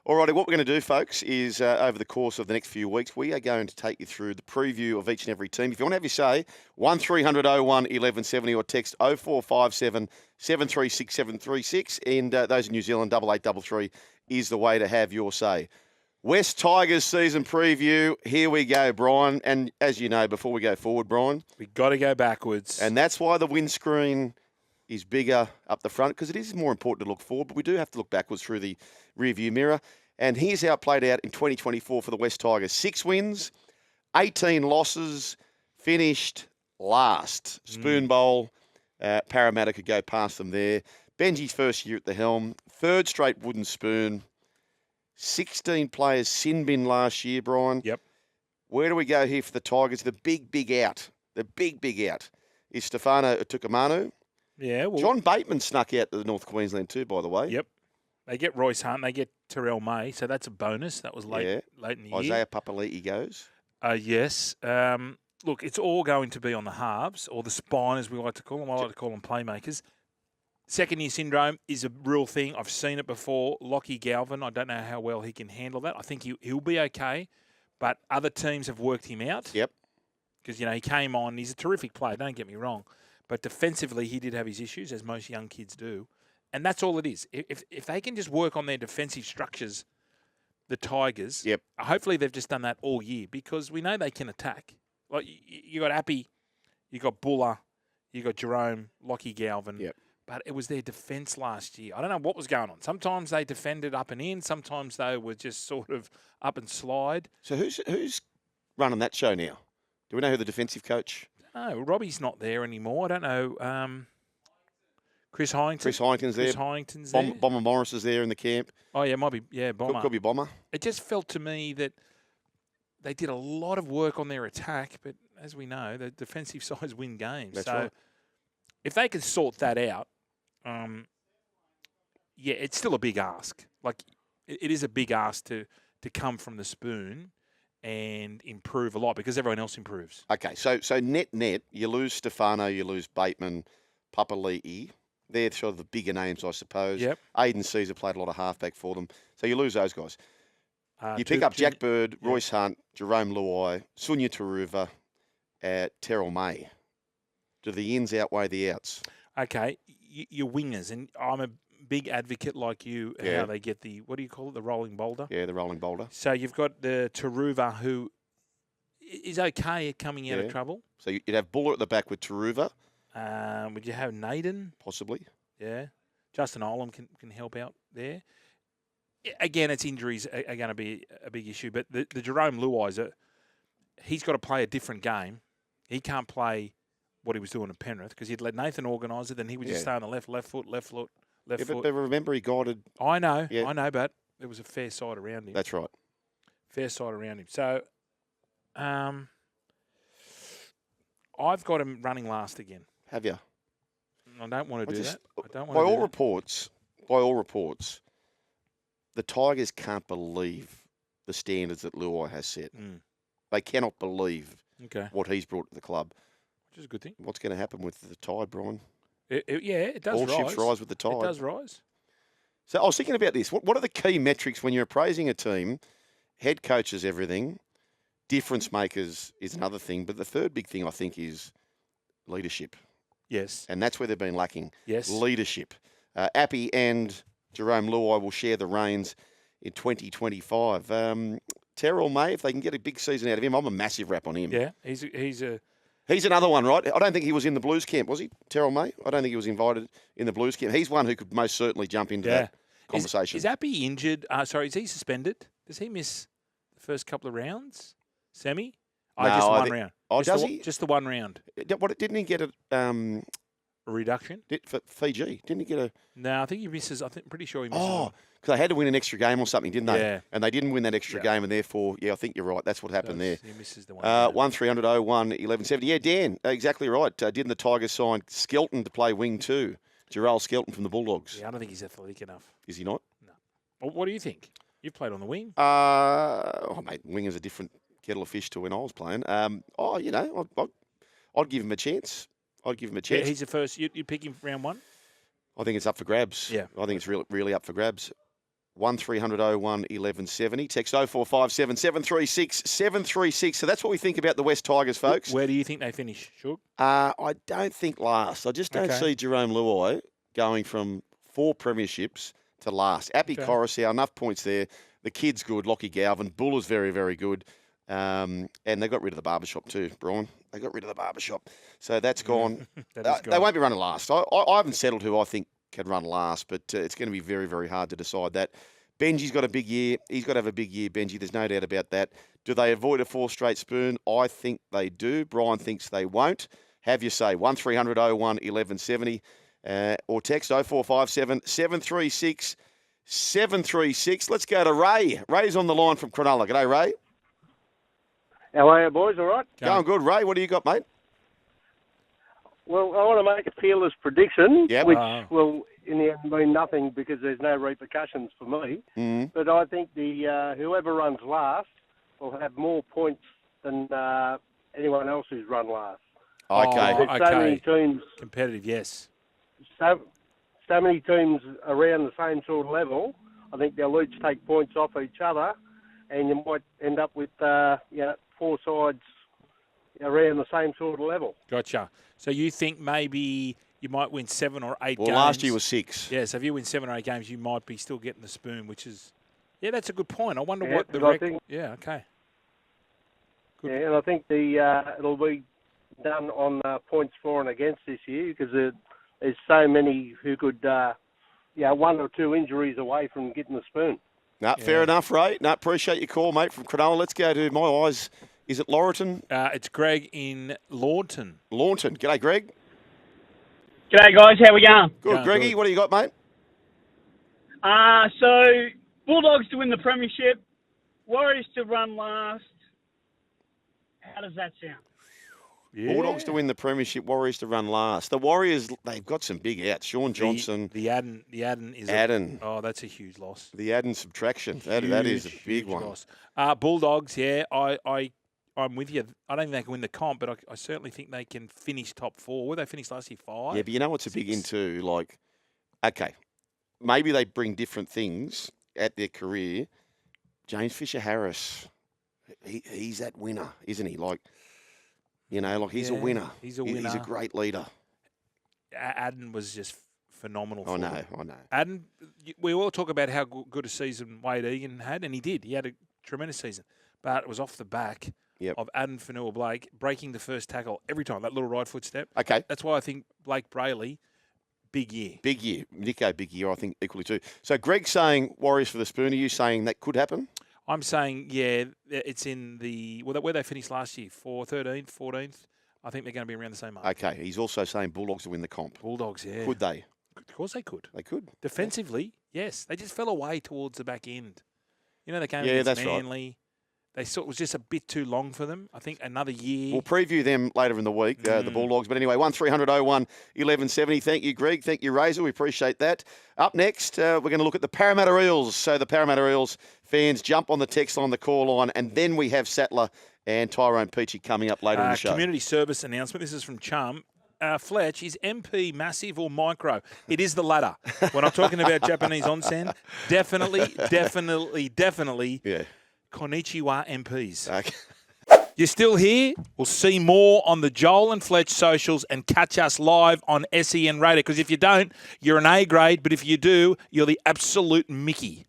All righty, what we're going to do, folks, is over the course of the next few weeks, we are going to take you through the preview of each and every team. If you want to have your say, 1300 01 1170 or text 0457 736 736. And those in New Zealand, 8833 is the way to have your say. West Tigers season preview. Here we go, Brian. And as you know, before we go forward, Brian, We've got to go backwards. and that's why the windscreen is bigger up the front, because it is more important to look forward, but we do have to look backwards through the rearview mirror. And here's how it played out in 2024 for the West Tigers. 6 wins, 18 losses, finished last. Spoon Bowl, Parramatta could go past them there. Benji's first year at the helm, third straight wooden spoon. 16 players sin bin last year, Brian. Yep. Where do we go here for the Tigers? The big out. The big out is Stefano Utukamanu. Yeah. Well, John Bateman snuck out to the North Queensland too, by the way. Yep. They get Royce Hunt. They get Terrell May. So that's a bonus. That was late in the year. Isaiah Papali'i goes. Yes. Look, it's all going to be on the halves, or the spine, as we like to call them. I like to call them playmakers. Second-year syndrome is a real thing. I've seen it before. Lockie Galvin, I don't know how well he can handle that. I think he'll be okay, but other teams have worked him out. Yep. Because, he came on. He's a terrific player, don't get me wrong. But defensively, he did have his issues, as most young kids do. And that's all it is. If they can just work on their defensive structures, the Tigers, hopefully they've just done that all year, because we know they can attack. Like, you got Appy, you got Buller, you got Jarome, Lockie Galvin. Yep. But it was their defence last year. I don't know what was going on. Sometimes they defended up and in. Sometimes they were just sort of up and slide. So who's running that show now? Do we know who the defensive coach? No, Robbie's not there anymore. I don't know. Chris Hyington. Chris Hyington's there. Chris Hyington's there. Bomber Morris is there in the camp. Oh, yeah, might be. Yeah, Bomber. Could be Bomber. It just felt to me that they did a lot of work on their attack, but as we know, the defensive sides win games. That's so right. if they can sort that out, it's still a big ask. Like, it is a big ask to come from the spoon and improve a lot, because everyone else improves. Okay, so net, you lose Stefano, you lose Bateman, Papali'i. They're sort of the bigger names, I suppose. Yep. Aidan Caesar played a lot of halfback for them. So you lose those guys. You pick up Jack Bird, Royce Hunt, Jarome Luai, Sunya Turuva, Terrell May. Do the ins outweigh the outs? Okay, your wingers, and I'm a big advocate like you, how they get the, what do you call it, the rolling boulder? Yeah, the rolling boulder. So you've got the Turuva, who is okay at coming out of trouble. So you'd have Buller at the back with Turuva. Would you have Naden? Possibly. Yeah. Justin Olam can help out there. Again, its injuries are going to be a big issue, but the Jarome Luai, he's got to play a different game. He can't play what he was doing at Penrith, because he'd let Nathan organise it, then he would just stay on the left foot. But remember, he guided. I know, but there was a fair side around him. That's right. Fair side around him. So, I've got him running last again. Have you? I don't want to do that. I don't want by to all reports, the Tigers can't believe the standards that Luai has set. They cannot believe what he's brought to the club. Which is a good thing. What's going to happen with the Tide, Brian? It does rise. All ships rise with the Tide. It does rise. So I was thinking about this. What are the key metrics when you're appraising a team? Head coach is everything. Difference makers is another thing. But the third big thing, I think, is leadership. Yes. And that's where they've been lacking. Yes. Leadership. Appy and Jarome Luai will share the reins in 2025. Terrell May, if they can get a big season out of him, I'm a massive rap on him. Yeah, he's another one, right? I don't think he was in the Blues camp, was he, Terrell May? I don't think he was invited in the Blues camp. He's one who could most certainly jump into that conversation. Is Appy injured? Is he suspended? Does he miss the first couple of rounds? Semi? No, just the one round. Oh, does he? Just the one round. Didn't he get a reduction? For Fiji? Didn't he get a... No, I think he misses. I'm pretty sure he misses. Oh, because they had to win an extra game or something, didn't they? Yeah. And they didn't win that extra game, and therefore, I think you're right. That's what happened there. He misses the one. 1300 01 1170. Yeah, Dan, exactly right. Didn't the Tigers sign Skelton to play wing too? Jarrell Skelton from the Bulldogs. Yeah, I don't think he's athletic enough. Is he not? No. Well, what do you think? You've played on the wing. Mate, wing is a different kettle of fish to when I was playing. I'd give him a chance. Yeah, he's the first. You pick him for round one? I think it's up for grabs. Yeah. I think it's really up for grabs. 1300 01 1170. Text 0457 736 736. So that's what we think about the West Tigers, folks. Where do you think they finish, Shug? I don't think last. I just don't Okay. see Jarome Luai going from 4 premierships to last. Appy Okay. Koroisau, enough points there. The kid's good. Lockie Galvin. Buller's very, very good. And they got rid of the barbershop too, Brian. They got rid of the barbershop. So that's gone. That is They gone. won't be running last. I haven't settled who I think can run last, but it's going to be very, very hard to decide that. Benji's got a big year. He's got to have a big year, Benji. There's no doubt about that. Do they avoid a 4 straight spoon? I think they do. Brian thinks they won't. Have your say. 1300 01 1170 or text 0457 736 736. Let's go to Ray. Ray's on the line from Cronulla. G'day, Ray. How are you, boys? All right? Going good, Ray. What do you got, mate? Well, I want to make a fearless prediction, Yep. which will, in the end, mean nothing because there's no repercussions for me. Mm. But I think the whoever runs last will have more points than anyone else who's run last. Okay. There's so many teams, Competitive, yes. so many teams around the same sort of level. I think they'll each take points off each other, and you might end up with 4 sides around the same sort of level. Gotcha. So you think maybe you might win 7 or 8 Well, games? last year was 6. Yeah, so if you win 7 or 8 games, you might be still getting the spoon, which is... Yeah, that's a good point. I wonder Yeah, what the but I record... think- Yeah, okay. Good. Yeah, and I think it'll be done on points for and against this year because there's so many who could, 1 or 2 injuries away from getting the spoon. No, fair enough, Ray. No, appreciate your call, mate, from Cronulla. Let's go to my eyes. Is it Laurelton? It's Greg in Lawton. Launton. G'day, Greg. G'day, guys. How we going? Good, Going Greggy. good. What do you got, mate? So Bulldogs to win the premiership, Warriors to run last. How does that sound? Yeah. Bulldogs to win the premiership, Warriors to run last. The Warriors, they've got some big outs. Sean Johnson, The Adden is... Adden. Oh, that's a huge loss. The Adden subtraction. That is a big Huge one. loss. Bulldogs, yeah, I'm with you. I don't think they can win the comp, but I certainly think they can finish top 4. Where they finished last year, 5? Yeah, but you know what's a big 6. into? Like, okay, maybe they bring different things at their career. James Fisher-Harris, he's that winner, isn't he? Like, he's a Yeah, winner. he's a He's a winner. great leader. Adden was just phenomenal. I for know, them. I know. Adden, we all talk about how good a season Wade Egan had, and he did. He had a tremendous season. But it was off the back Yep. of Adden Fanua-Blake breaking the first tackle every time, that little right foot step. Okay, That's why I think Blake Brayley, big year. big year. Nico, big year, I think, equally too. So Greg's saying Warriors for the spoon. Are you saying that could happen? I'm saying, yeah, it's in the where they finished last year, 13th, 14th. I think they're going to be around the same mark. Okay, he's also saying Bulldogs to win the comp. Bulldogs, yeah. Could they? Of course they could. They could. Defensively, yes. They just fell away towards the back end. They came Yeah, against that's right. Manly. They thought it was just a bit too long for them. I think another year. We'll preview them later in the week, the Bulldogs. But anyway, 1300 01 1170. Thank you, Greg. Thank you, Razor. We appreciate that. Up next, we're going to look at the Parramatta Eels. So the Parramatta Eels fans jump on the text line, the call line, and then we have Sattler and Tyrone Peachy coming up later in the show. Community service announcement. This is from Chum. Fletch, is MP massive or micro? It is the latter. When I'm talking about Japanese onsen, definitely Yeah. Konnichiwa MPs. Okay. You're still here? We'll see more on the Joel and Fletch socials and catch us live on SEN Radio. Because if you don't, you're an A grade. But if you do, you're the absolute Mickey.